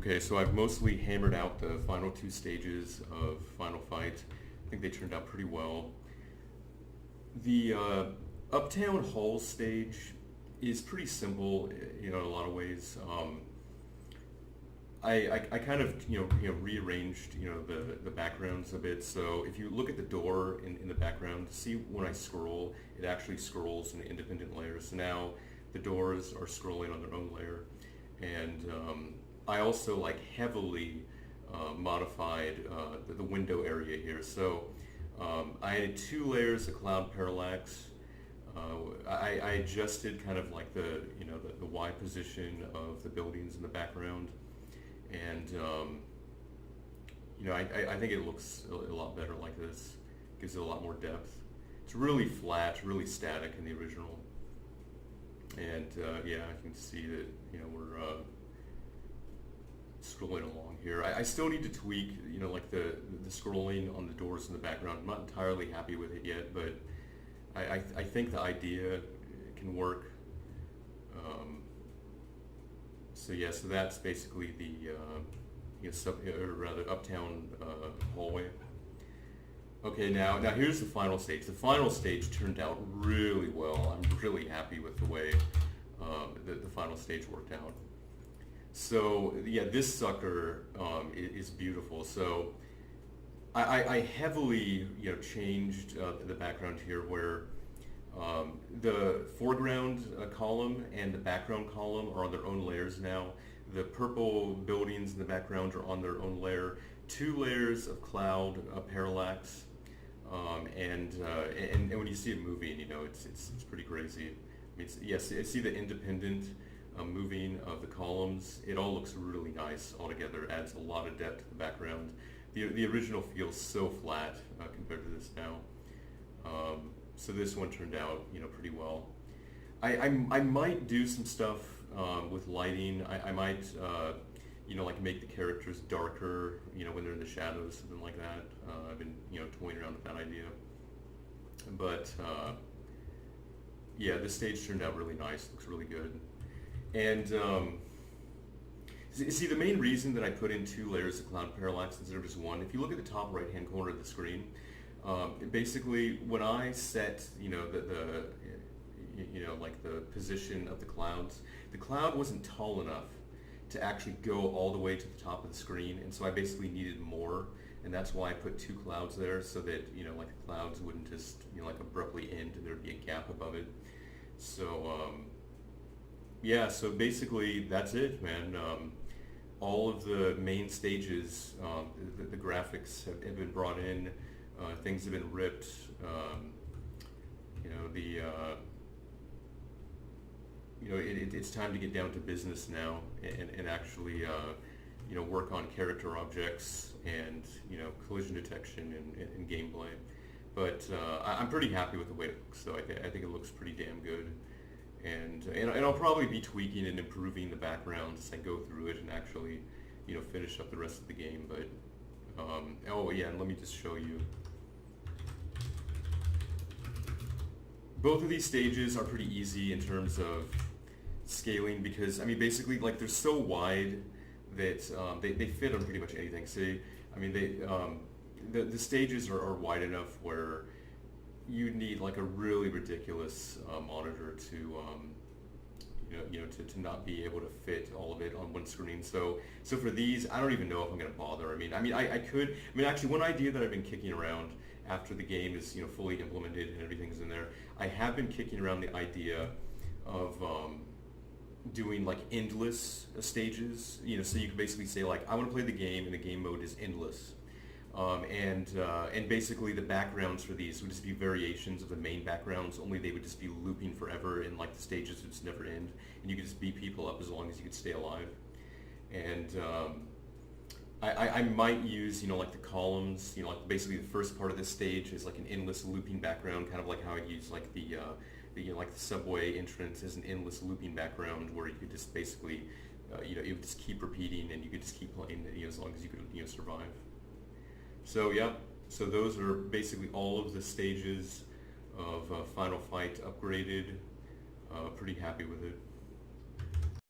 Okay, so I've mostly hammered out the final two stages of Final Fight. I think they turned out pretty well. The Uptown Hall stage is pretty simple, in a lot of ways. I kind of rearranged the backgrounds a bit. So if you look at the door in the background, see when I scroll, it actually scrolls in independent layers. So now the doors are scrolling on their own layer, and I also heavily modified the window area here. So I added two layers of cloud parallax. I adjusted kind of like the Y position of the buildings in the background, and I think it looks a lot better like this. Gives it a lot more depth. It's really flat, really static in the original, and yeah, I can see that we're scrolling along here. I still need to tweak, the scrolling on the doors in the background. I'm not entirely happy with it yet, but I think the idea can work. So yeah, so that's basically the or rather uptown hallway. Okay, now here's the final stage. The final stage turned out really well. I'm really happy with the way the final stage worked out. So yeah, this sucker is beautiful. So I heavily changed the background here, where the foreground column and the background column are on their own layers now. The purple buildings in the background are on their own layer. Two layers of cloud parallax, and when you see it moving, it's pretty crazy. I mean, yes, see the independent moving of the columns. It all looks really nice altogether. Adds a lot of depth to the background. The original feels so flat compared to this now. So this one turned out pretty well. I might do some stuff with lighting. I might make the characters darker when they're in the shadows, something like that. I've been toying around with that idea. But yeah, this stage turned out really nice. Looks really good. And see, the main reason that I put in two layers of cloud parallax instead of just one, if you look at the top right hand corner of the screen, basically when I set the position of the cloud wasn't tall enough to actually go all the way to the top of the screen, and so I basically needed more, and that's why I put two clouds there, so that the clouds wouldn't just abruptly end and there'd be a gap above it. So yeah, so basically that's it, man. All of the main stages, the graphics have been brought in, things have been ripped. It's time to get down to business now and actually work on character objects and collision detection and gameplay. But I'm pretty happy with the way it looks. So I think it looks pretty damn good. And I'll probably be tweaking and improving the background as I go through it and actually finish up the rest of the game. But oh yeah, and let me just show you. Both of these stages are pretty easy in terms of scaling, because I mean basically they're so wide that they fit on pretty much anything. See, I mean the stages are wide enough where you need a really ridiculous monitor to to not be able to fit all of it on one screen. So for these, I don't even know if I'm going to bother. I could. I mean, actually, one idea that I've been kicking around after the game is fully implemented and everything's in there. I have been kicking around the idea of doing endless stages. So you can basically say I want to play the game and the game mode is endless. And basically the backgrounds for these would just be variations of the main backgrounds, only they would just be looping forever, and the stages would just never end, and you could just beat people up as long as you could stay alive. And I might use the columns, basically the first part of this stage is an endless looping background, kind of like how I use the subway entrance as an endless looping background, where you could just basically it would just keep repeating, and you could just keep playing as long as you could survive. So yeah, so those are basically all of the stages of Final Fight upgraded. Pretty happy with it.